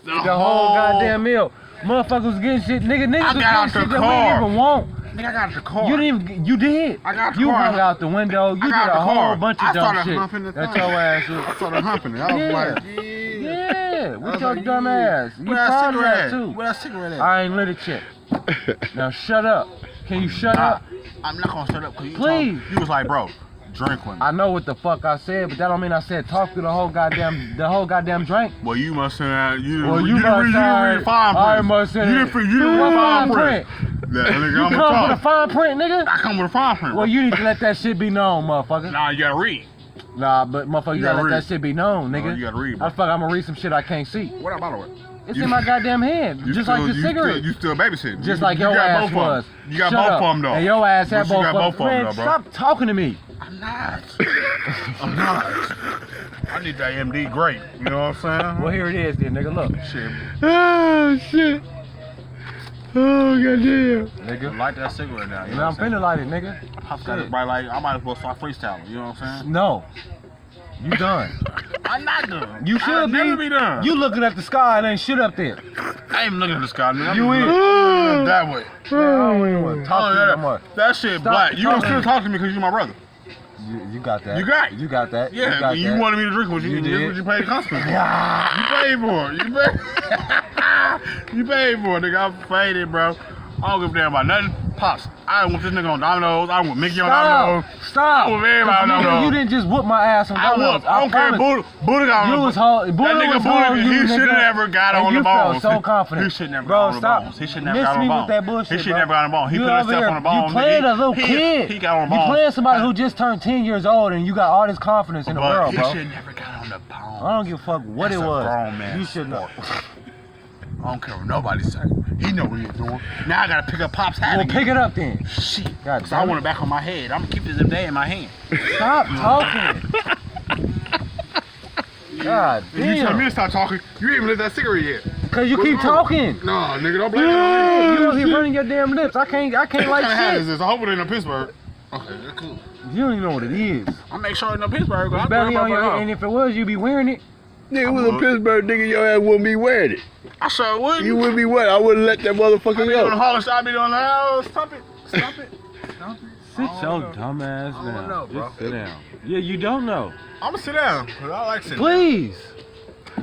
The whole goddamn meal. Motherfuckers was getting shit. Niggas was getting shit that we didn't even want. Nigga, I got the car. You didn't even, you did. I got the you car. hung out the window. You did a whole bunch of dumb shit. That's your ass. I started humping it. I was like, yeah, with your dumb ass. You probably that too. Where that cigarette at? I ain't lit it yet. Now shut up. Can you shut up? I'm not gonna shut up because Please. You was like, bro, drink with me. I know what the fuck I said, but that don't mean I said talk through the whole goddamn drink. Well, you must have you Well, didn't read fine print. I must have. You didn't read fine print. You come with a fine print, nigga? I come with a fine print. Well, you need to let that shit be known, motherfucker. Nah, you gotta read. Nah, but motherfucker, you gotta let that shit be known, nigga. No, you gotta read, bro. How the fuck I'm gonna read some shit I can't see? What that bottle with? It's in my goddamn hand, just like the cigarette. You still babysitting. Just like your ass was. You got both of them though. And your ass had both of them. Man, stop talking to me. I'm not. I'm not. I need that MD grape. You know what I'm saying? Well, here it is, then, nigga. Look. Shit. Oh shit. Oh goddamn. Nigga. Light that cigarette now. You know I'm finna light it, nigga. I might as well start freestyling. You know what I'm saying? No. You done. I'm not done. You should I'll never be done. You looking at the sky and ain't shit up there. I ain't looking at the sky, nigga. You ain't. That way. I don't even want to talk to you no more. That shit black. You don't still talk to me because you're my brother. You got that. You got it. You got that. Yeah, you wanted me to drink with you. That's what you paid the consequence for. Yeah. You paid for it. You paid for it, nigga. I'm faded, bro. I don't give a damn about nothing. Pops, I want this nigga on Domino's. I want Mickey on Domino's. Stop. I want everybody on Domino's. You didn't just whoop my ass on Domino's. I don't care. Buddha got on you was hard. That nigga Buddha, he should have never got on the You bones. felt so confident. He should never got on the bones. He should never got on the bones. That bullshit, he should never got on the bones. He put himself on the bones. You playing a little kid. He got on the bones. You playing somebody who just turned 10 years old and you got all this confidence in the world, bro. He should never got on the bones. I don't give a fuck what it was. Grown man. You should know. I don't care what nobody say. He know what he's doing. Now I gotta pick up Pop's hat. Well, pick it up then. Shit. Cause I want it back on my head. I'm gonna keep this day in my hand. Stop talking. God damn. You tell me to stop talking. You ain't even lit that cigarette yet. Cause you keep talking. No, nigga, don't blame it on me. You over here running your damn lips. I can't like shit. What kind of hat is this? I hope it ain't in Pittsburgh. Okay, that's cool. You don't even know what it is. I'll make sure it's in Pittsburgh. It's barely on your head, and if it was, you'd be wearing it. Nigga, it was a Pittsburgh nigga, your ass wouldn't be wearing it. I sure would. You wouldn't be wearing it. I wouldn't let that motherfucker I be go. on the Harlem shop, I be doing the house. Stop it. Stop it. Stop it. Sit your dumb ass down. I don't know, bro. Just sit down. Yeah, you don't know. I'm gonna sit down, cause I like sitting Please. down.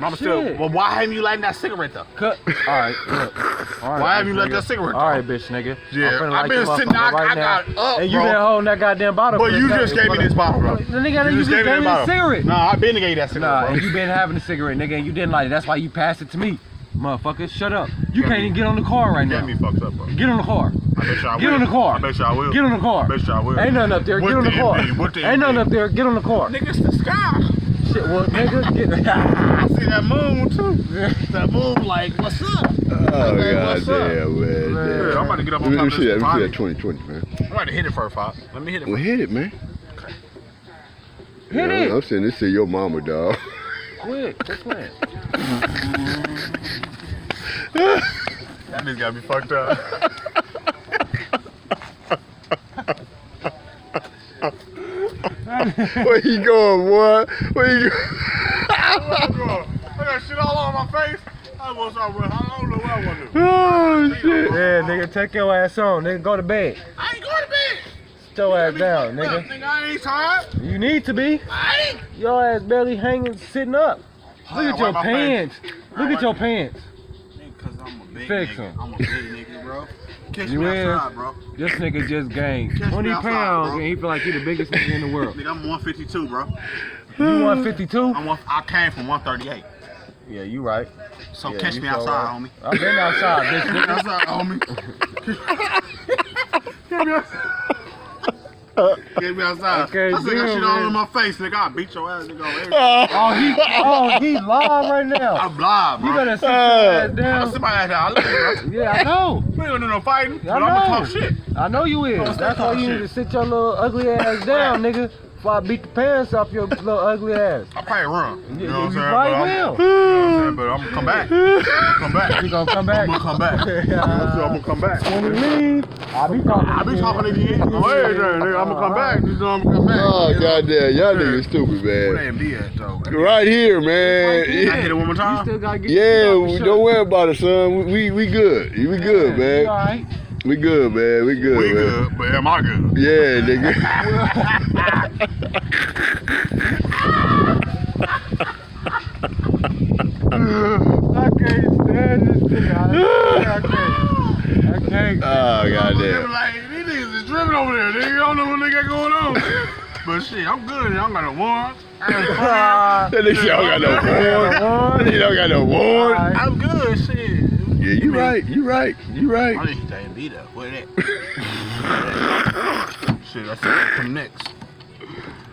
Mama still, well, why haven't you lighted that cigarette though? Cut. Alright, look. All right, Why haven't you bitch, let that nigga. cigarette Alright, bitch, nigga. Yeah, I've been sitting down, I got up, and you bro. been holding that goddamn bottle. But you just gave me this bottle, bro. The nigga, you just gave me the cigarette. Nah, I been to get you that cigarette, Nah, bro. and you been having a cigarette, nigga, and you didn't light it. That's why you passed it to me. Motherfucker, shut up. You can't even get on the car right now. Get me fucked up, bro. Get on the car. I bet you I will. Get on the car. I bet you I will. Get on the car. I bet you I will. Ain't nothing up there. Get on the car. Ain't nothing up there. Get on the car. Nigga, it's the sky. Shit, well, nigga, get. I see that moon too. That moon, like, what's up? Oh, What's up? goddamn, man. Yeah, I'm about to get up on Let top me of see that. this Let me see body. that 2020, man. I'm about to hit it first, Pop. Let me hit it Well, first. hit it, man. Hit it. I'm saying this to your mama, dog. Quick, quit playing. That nigga got me fucked up. Where you going, boy? Where you going? I got shit all on my face. I don't know what I want to do. Oh, shit. Yeah, nigga, take your ass on. Nigga, go to bed. I ain't going to bed. Sit your ass down, nigga. Nigga, I ain't tired. You need to be. I ain't. Your ass barely hanging, sitting up. Look at your wipe my pants. face. Look at your pants. Cause I'm a big Fix nigga. 'em. I'm a big nigga, bro. Catch You me is. outside, bro. This nigga just gained Catch me 20 outside, pounds bro. and he feel like he the biggest nigga in the world. Nigga, I'm 152, bro. You 152? I came from 138. Yeah, you right. So Yeah, catch you me so outside, right. homie. I've been outside, bitch. Catch me Nigga. outside, homie. Catch me outside. Get me outside. Okay, I said that deal, shit all man. in my face, nigga. I'll beat your ass, nigga. On everything. Oh, he live right now. I'm live, bro. You better sit your ass I'll down. sit my ass down. I love you, bro. Yeah, I know. We ain't gonna do no fighting. I But I'm gonna know. talk shit. I know you is. Don't That's talk why you shit. need to sit your little ugly ass down, nigga. before I beat the pants off your little ugly ass. I'll probably run. You know what I'm You saying? probably will. You know what I'm saying? But I'm gonna come back. You gonna come back? I'm gonna come back. So I'm gonna come back. When you leave, I'll be talking. I be talking again. Oh, everything, nigga. I'm gonna come back. You know I'm gonna come back. Oh, goddamn. Y'all niggas stupid, Where man. AMD at, though? Right here, I man. hit it one more You time. still gotta get Yeah, your shot. don't worry about it, son. We good. We good, You man. alright? We good, man. We good, We man. good, but am I good? Yeah, nigga. I can't stand this nigga. I can't. Oh, goddamn. Like, these niggas is tripping over there. Nigga, I don't know what they got going on. But shit, I'm good. I don't got no warrants. That nigga y'all got no warrant. That nigga don't got no warrant. I'm good, shit. Yeah, you right. You right. You I right. need to AMD though. Where that? Shit, that's come next.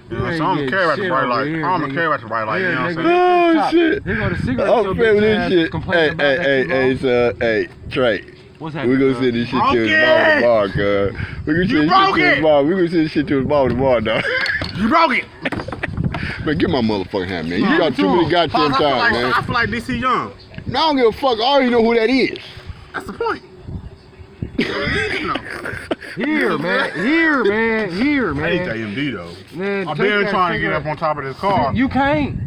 You know, so I'm gonna care about the bright light. I'm gonna care about the bright light. You know what I'm saying? Oh, shit. Here go the cigarette. I'm your feeling bitch this ass shit. complaining about that too long. Son. Hey, Trey. What's We happening? gonna send this shit Broke to his it! mom tomorrow, cuz. We gonna You send this shit broke to his it! mom. We gonna send this shit to his mom tomorrow, dog. You broke it. Man, get my motherfucking hand, man. You Give got it to too many him. goddamn times, I man. feel like DC Young. Now I don't give a fuck. I already know who that is. That's the point. You know. Here, man. Here, man. Here, I need man. AMD though. Man, I've take been that trying to get cigarette. up on top of this car. You can't.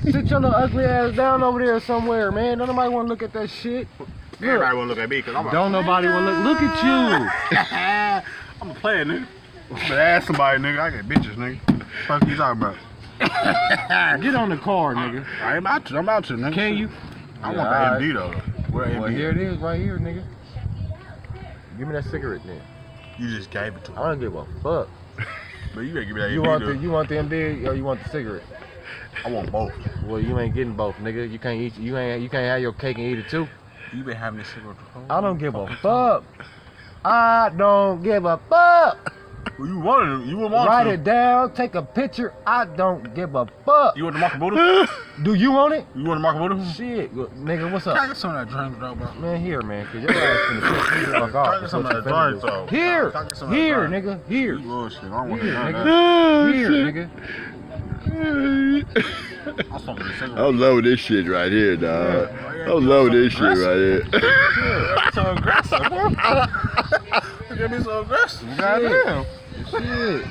Sit your little ugly ass down over there somewhere, man. Don't nobody want to look at that shit. Everybody wanna look at me because I'm a Don't nobody want to look at you. I'm a player, nigga. But ask somebody, nigga. I get bitches, nigga. Fuck you talking about? Get on the car, nigga. I ain't about to. I'm about to, nigga. Can you? I Yeah, want alright. the AMD though. Where AMD? Well, here it is, right here, nigga. Give me that cigarette, then. You just gave it to I me. don't give a fuck. But you gotta give me that You AMD want though. the MD or you want the cigarette? I want both. Well, you ain't getting both, nigga. You can't eat. You can't have your cake and eat it too. You been having this cigarette the whole I don't give a fuck. I don't give a fuck. Well, you wanted it. You would want Write to. it down. Take a picture. I don't give a fuck. You want the Marco Buddha? Do you want it? You want the Marco Buddha? Shit, nigga. What's Can I up? get some of that drink though, bro? Man, here, man. Cause your ass finna piss me the fuck Can I off. get some That's of what that you drink finna though? do. Here, Can I get some of that here, drink? nigga. Here, You bullshit. I don't want here, none of nigga. that. Oh, Here, shit. nigga. I'm smoking this cigarette. I'm loving this shit right here, dog. I'm loving this shit right here. So aggressive, bro. You get me so aggressive. Goddamn. Shit.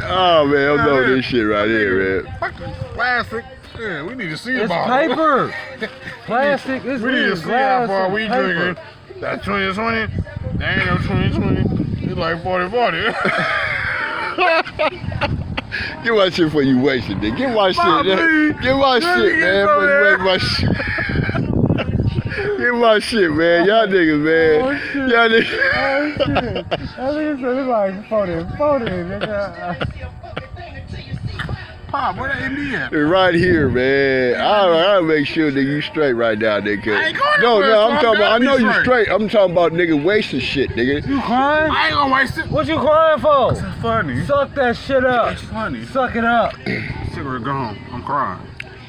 Oh, man, I'm loving this shit right here, man. Fuck this plastic. Yeah, we need to see It's about paper. Plastic. It's We need to real see glass how far and we paper. drinking. That's 2020. That ain't no 2020. It's like 40-40. Get my shit before you waste it, nigga. Get my Bob, shit, man. please. Get my Let me shit, get man, some before you there. waste my shit. Get my shit, man. Y'all niggas, man. shit. Y'all niggas. Oh shit. I think it's like 40, nigga. Pop, where the Indian at? Right here, man. I'll make sure that you straight right now, nigga. I ain't going No, nowhere, no, so I'm I'm talking about. I gotta know be you straight. straight. I'm talking about nigga wasting shit, nigga. You crying? I ain't gonna waste it. What you crying for? It's funny. Suck that shit up. It's funny. Suck it up. Cigarette gone. I'm crying.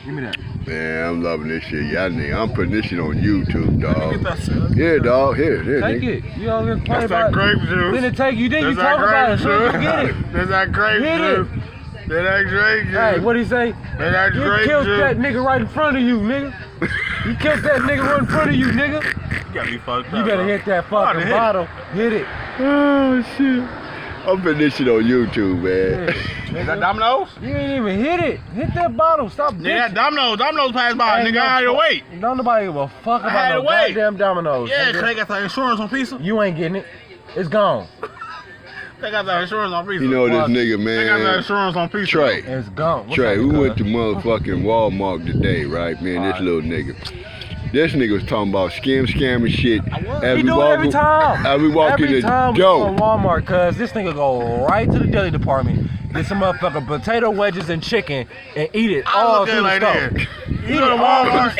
Give me that. Man, I'm loving this shit. Y'all nigga, I'm putting this shit on YouTube, Get dog. that cigarette. Yeah, dog. Here, Take nigga. it. You over here playing That's that about grape juice. Then it take you. Then you That's talk about it. that So grape you get it. juice. That's that grape Hit it. juice. That's that grape juice. Hey, what he say? That's that You grape killed juice. that nigga right in front of you, nigga. You killed that nigga right in front of you, nigga. You got me fucked up. You better bro. hit that Oh, fucking hit it. bottle. Hit it. Oh shit. I'm putting this shit on YouTube, man. Is that Domino's? You ain't even hit it. Hit that bottle. Stop Nigga, that bitching. Domino's. Domino's passed by. Ain't Nigga, no I had to fuck- wait. Don't nobody give a fuck I about had no to wait. goddamn Domino's. Yeah, nigga. because they got the insurance on pizza. You ain't getting it. It's gone. They got the insurance on pizza. You know this nigga, They got the man. insurance on pizza. Trey. It's gone. What's Trey, up, we cuz? went to motherfucking Walmart today, right, man? This Alright. little nigga. This nigga was talking about scamming shit. As He we do it walk- every time. As we walk in Every the time we go in door. Walmart, cuz this nigga go right to the deli department, get some motherfucking potato wedges and chicken, and eat it I all look at through it like the that. store. You go to Walmart,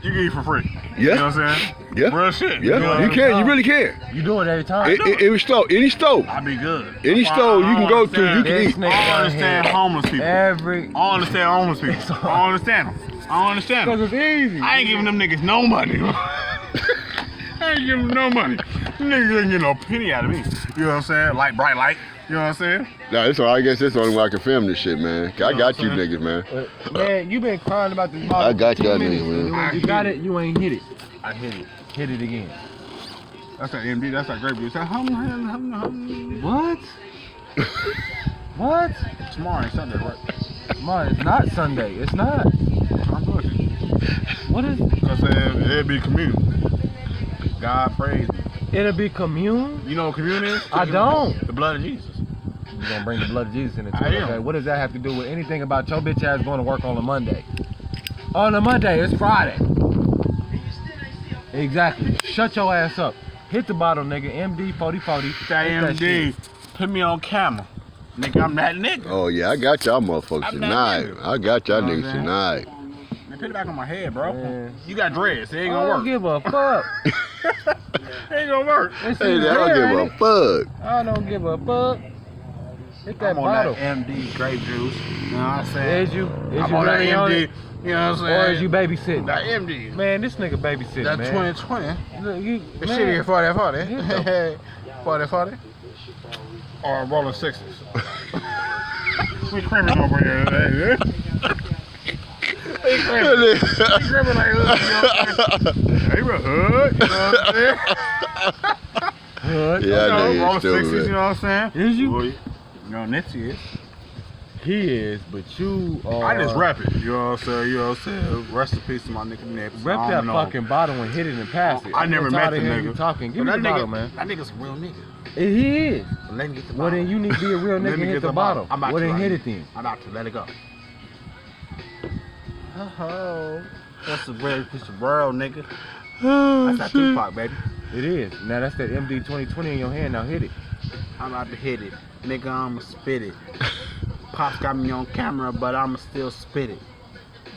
you can eat for free. Yeah. You know what I'm saying? Yeah. Real shit. Yeah, You know you what can. You really can. You do it every time. Any store, any store, I be good. any store you can go to, you can This eat. nigga I don't out understand here homeless people. every. I don't understand homeless people. I don't understand them. I don't understand them. Cause it's easy. I ain't giving them niggas no money. I ain't giving them no money. Niggas ain't getting no penny out of me. You know what I'm saying? Like bright light. You know what I'm saying? Nah, this I guess this the only way I can film this shit, man. I got you saying? niggas, man. Man, you been crying about this bottle. I got for y'all 10 niggas, minutes. man. When you got it, you ain't hit it. I hit it. Hit it again. That's that MD. That's that grape juice. That hum. What? What? Tomorrow ain't Sunday, right? Man, it's not Sunday. It's not. I'm pushing. What is it? Because it'd be communion. God praise me. It'll be commune? You know what communion is? I don't. The blood of Jesus. You're gonna bring the blood of Jesus in it I too. am. Okay, what does that have to do with anything about your bitch ass going to work on a Monday? On a Monday, it's Friday. Exactly. Shut your ass up. Hit the bottle, nigga. MD 4040. That Hit that MD. shit. Put me on camera. Nigga, I'm that nigga. Oh yeah, I got y'all motherfuckers I'm not tonight. nigga. I got y'all You know what niggas I'm saying? tonight. Man, put it back on my head, bro. Man. You got dreads. It ain't I gonna don't work. give a fuck. It ain't gonna work. It's Hey, in I don't there, give ain't a it? fuck. I don't give a fuck. Hit that I'm on bottle. that MD grape juice. You know what I'm saying? Is you? Is I'm you on that really on MD. it? You know what I'm saying? Or is you babysitting? That MD. Man, this nigga babysitting, That man. 2020. Look, you, This man. shit here 40. Yeah. 40. Or rolling sixes. We crimming over here today, We crimming. We crimming like hood, you know what I'm saying? Hey, we're hood, you know what I'm saying? Hood. Yeah, You know, nigga, rolling stupid. sixes, you know what I'm saying? Is you? Well, you know, Nipsey is. He is, but you are. I just rap it, you know what I'm saying? You know what I'm saying? Rest in peace to my nigga Nipsey. Rep I that don't know. fucking bottle and hit it and pass it. I never I'm met tired the of hearing nigga. you talking. Give But me the that bottle, nigga, man. That nigga's a real nigga. He is. But let me get the Well, bottle. then you need to be a real Let nigga me and get hit the bottle. I'm about Well, to then right hit now. it then. I'm about to let it go. Oh, That's the very piece of world, nigga. Oh, That's that shit. Tupac, baby. it is. Now that's that MD 2020 in your hand. Now hit it. I'm about to hit it. Nigga, I'ma spit it. Pops got me on camera, but I'ma still spit it.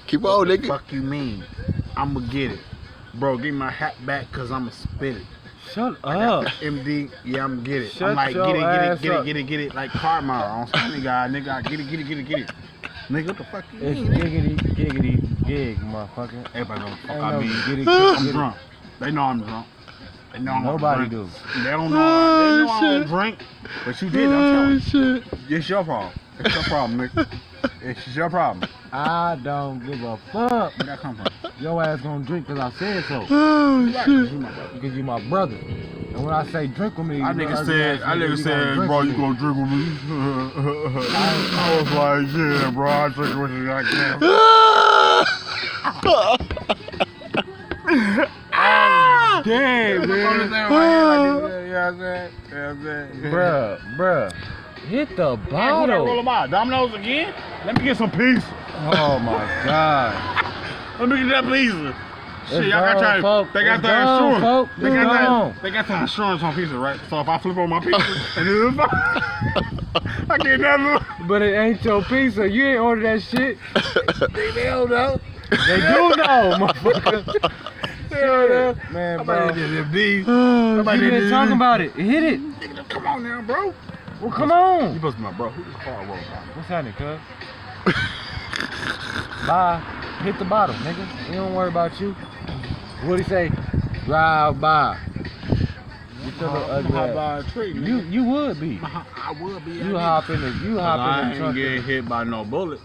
Keep on, The nigga. fuck you mean? I'ma get it. Bro, give me my hat back, cause I'ma spit it. Shut I got up. the MD, yeah, I'ma get it. Shut I'm like, your get ass it, up. get it, like Carmine on Family Guy, nigga. I get it. Nigga, what the fuck you It's mean, nigga? giggity gig, motherfucker. Everybody know what the fuck Ain't I no mean. giddy, I'm giddy. drunk. They know I'm drunk. They know I'm Nobody drunk. do. They don't know. Oh, They know I don't shit. drink. But you did. I'm telling Oh you. shit. It's your problem. It's your problem, nigga. It's your problem. I don't give a fuck. Where that come from? Your ass gonna drink because I said so. Oh Right, 'cause shit. you my brother. Because you my brother. And when I say drink with me, I you know, nigga ugly said, ass nigga, you gonna drink bro, with you me. gonna drink with me? I was like, yeah, bro, I drink with you. Like, damn. Damn, man. Bruh. Hit the Roll bottle. them out. Domino's again? Let me get some pizza. Oh my God. Let me get that pizza. Shit, It's y'all got gone, y'all. folk. They got It's the gone, insurance. folk. They It's got gone. that. They got the insurance on pizza, right? So if I flip on my pizza and it's I get that little. But it ain't your pizza. You ain't order that shit. They don't know. They do know, motherfucker. They don't know. Man, Somebody bro. did it, B. You Somebody did been it. talking about it. Hit it. Nigga, come on now, bro. Well, come You on. supposed to be my bro. Who's the car roll? What's happening, cuz? Bye. Hit the bottle, nigga. We don't worry about you. What'd he say? Drive by. You still look ugly Hop ass. by a tree, You nigga. would be. I would be. You hop in the I trunk. ain't getting hit by no bullet.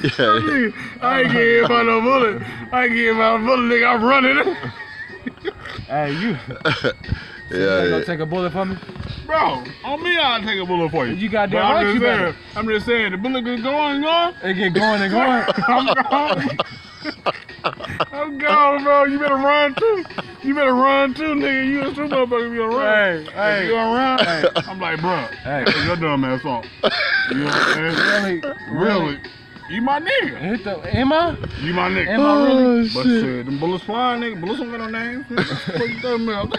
Yeah. I ain't getting hit by no bullet. I ain't getting hit by no bullet, nigga. I'm running. Hey, you Yeah. gonna Yeah. take a bullet for me? Bro, on me, I'll take a bullet for you. You goddamn But right you better. I'm just saying, the bullet is going. It get going and going. I'm gone. I'm gone, bro. You better run too. You better run too, nigga. You a true motherfucker. You gonna run. Hey, You gonna run? I'm like, bro. Hey. Hey, your dumb ass off. You know what I'm saying? Really? You my nigga. Hit the. Am I? You my nigga. Am I really? Oh But shit. shit, them bullets flying, nigga. Bullets don't got no names. What you talking about?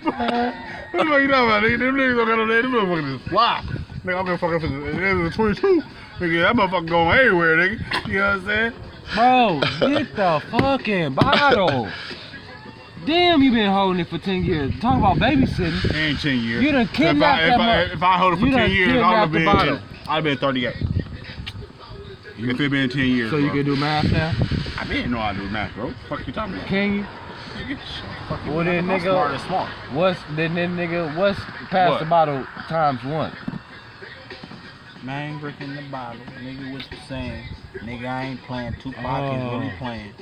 What the fuck you talking about, nigga? Them niggas don't got no names. Them motherfuckers just fly. Nigga, I'm gonna fuck up it's a 22. Nigga, that motherfucker going everywhere, nigga. You know what I'm saying? Bro, hit the fucking bottle. Damn, you been holding it for 10 years. Talk about babysitting. Ain't 10 years. You done kidnapped that mother- if I hold it for you 10 done years, kidnapped the bottle. I'd been 38. If it been 10 years, So you bro. can do math now? I didn't know I do math, bro. Fuck you talking about? Can you? nigga. Fuck you, Well, then, I'm nigga, smart and smart. What's past What? the bottle times 1? Man, drinking the bottle. Nigga, what you saying? Nigga, I ain't playing. Tupac is really playing.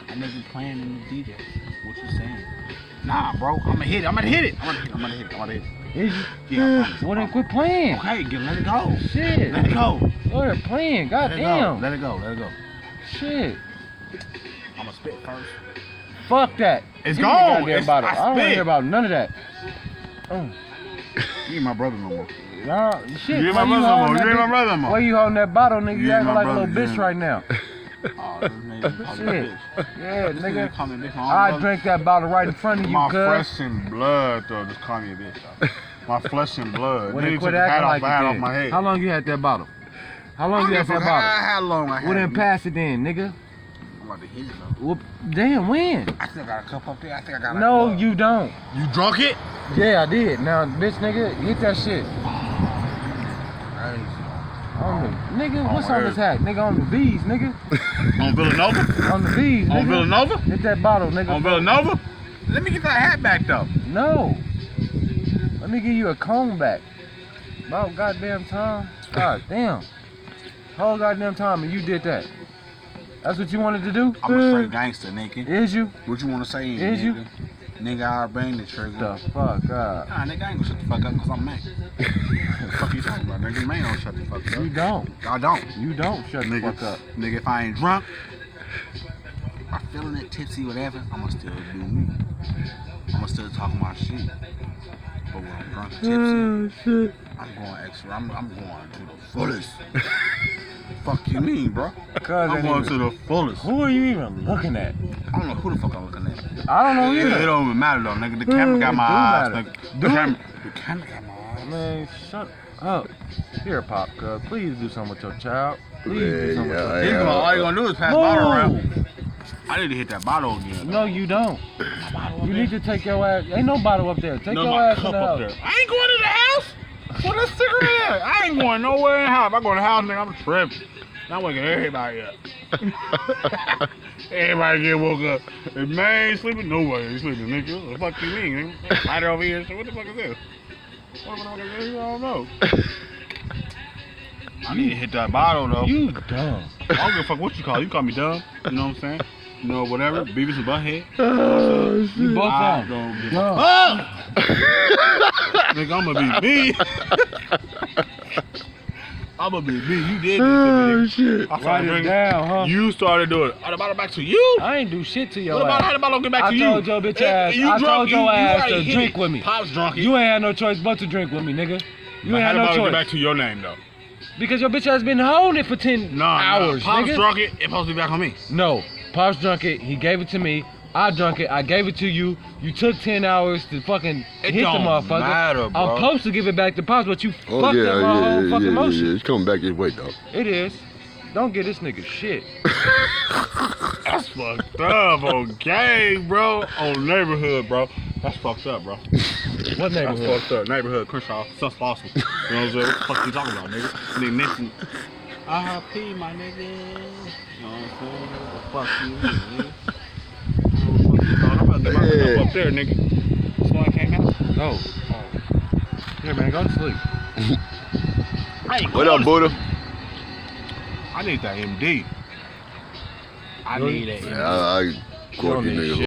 I nigga playing in the DJ. What you saying? Nah, bro. I'ma hit it. I'm gonna hit it. Is you? Yeah, I promise. Well, then quit playing. Okay, let it go. Shit. Let it go. Go ahead playing. Let it go. Goddamn. Let it go. Let it go. Shit. I'ma spit first. Fuck that. It's Give me the gone. goddamn It's- bottle. I I don't want to spit. hear about none of that. Oh. You ain't my brother no more. Nah, shit. You ain't why my brother no holding more. that You ain't my bitch- brother no more. Why you holding that bottle, nigga? You You ain't acting my like a brother, little bitch yeah. right now. Oh, this nigga call me Shit. bitch. Yeah, This nigga. call me bitch. I drank that bottle right in front of you, My cuz. flesh and blood, though. Just call me a bitch, though. My flesh and blood. Well, Then then you quit took the hat acting off, like my hat it off then. my head. How long you had that bottle? How long you had that bottle? How long I had Well, then it? pass it then, nigga. I'm about to hit it though. Well, damn, when? I still got a cup up there. I think I got like No, a- you don't. You drunk it? Yeah, I did. Now, bitch, nigga, hit that shit. On the, nigga, what's my on this hat? Nigga, on the V's, nigga. On Villanova? On the V's, nigga. On Villanova? Hit that bottle, nigga. On Villanova? Let me get that hat back, though. No. Let me give you a comb back. About goddamn time. God damn. Whole goddamn time and you did that. That's what you wanted to do? I'm a straight gangster, nigga. Is you? What you wanna say, Is nigga? you? Nigga, I'll bang the trigger. The fuck up. Nah, nigga, I ain't gonna shut the fuck up because I'm mad. What the fuck you talking about, nigga? Man, don't shut the fuck up. You don't. I don't. You don't shut the Nigga, fuck up. Nigga, if I ain't drunk, if I'm feeling it, tipsy, whatever, I'ma still do me. I'ma still talk my shit. But when I'm drunk and tipsy, I'm going extra. I'm going to the fullest. Fuck you mean, bro? Cuz I'm that going nigga- to the fullest. Who are you even looking at? I don't know who the fuck I'm looking at. I don't know It either. don't even matter though, nigga. The camera got my It do eyes, matter. nigga. Do it? The camera got my eyes. Man, shut up. Here, Pop, cuz. Please do something with your child. Please do Yeah, something with yeah, your yeah. child. All you gonna do is pass the bottle around. I need to hit that bottle again. No, you don't. You need to take your ass. Ain't no bottle up there. Take No, your my ass in cup the up house. there. I ain't going to the house. What a cigarette at? I ain't going nowhere in the house. If I go to the house, nigga, I'm tripping. I'm waking everybody up. Everybody get woke up. If man ain't sleeping, nobody ain't sleeping, nigga. What the fuck you mean, nigga? Right over here. So what the fuck is this? What the fuck is this? I don't know. I need to hit that bottle, though. You dumb. I don't give a fuck what you call it. You call me dumb. You know what I'm saying? You know, whatever. Beavis and Butthead. You both I dumb. don't give a Dumb. Nigga, I'm gonna be me. I'm gonna be me. You did this to me, shit. nigga. I started Write it drinking. down, huh? You started doing it. Oh, the bottle back to you? I ain't do shit to your What about how ass. the bottle get back I to you? told your bitch ass. You I drunk, told your you ass already to hit drink it. with me. Pop's drunk. You ain't had no choice but to drink with me, nigga. You But ain't how had the no bottle get choice. back to your name, though? Because your bitch ass been holding it for 10 hours, Pop's nigga. drunk it. It's supposed to be back on me. No, Pops drunk it. He gave it to me. I drunk it. I gave it to you. You took 10 hours to fucking It hit the don't motherfucker. matter, bro. I'm supposed to give it back to Pops, but you Oh fucked yeah, up my whole fucking motion. It's coming back this way, though. It is. Don't get this nigga shit. That's fucked up on gang, bro. On neighborhood, bro. That's fucked up, bro. What That's neighborhood? fucked up. Neighborhood, Crenshaw, Sus Fossil. You know what I'm saying? What the fuck you talking about, nigga? Nigga mentioned R.I.P. my nigga. You know what I'm saying? What the fuck you mean, nigga? I'm about to get my cup up there, nigga. That's why I came out. No. Here, man, go to sleep. I ain't What going up, to- Buddha? I need that MD. I Really? need that MD. Yeah, I You quote don't you need niggas. shit.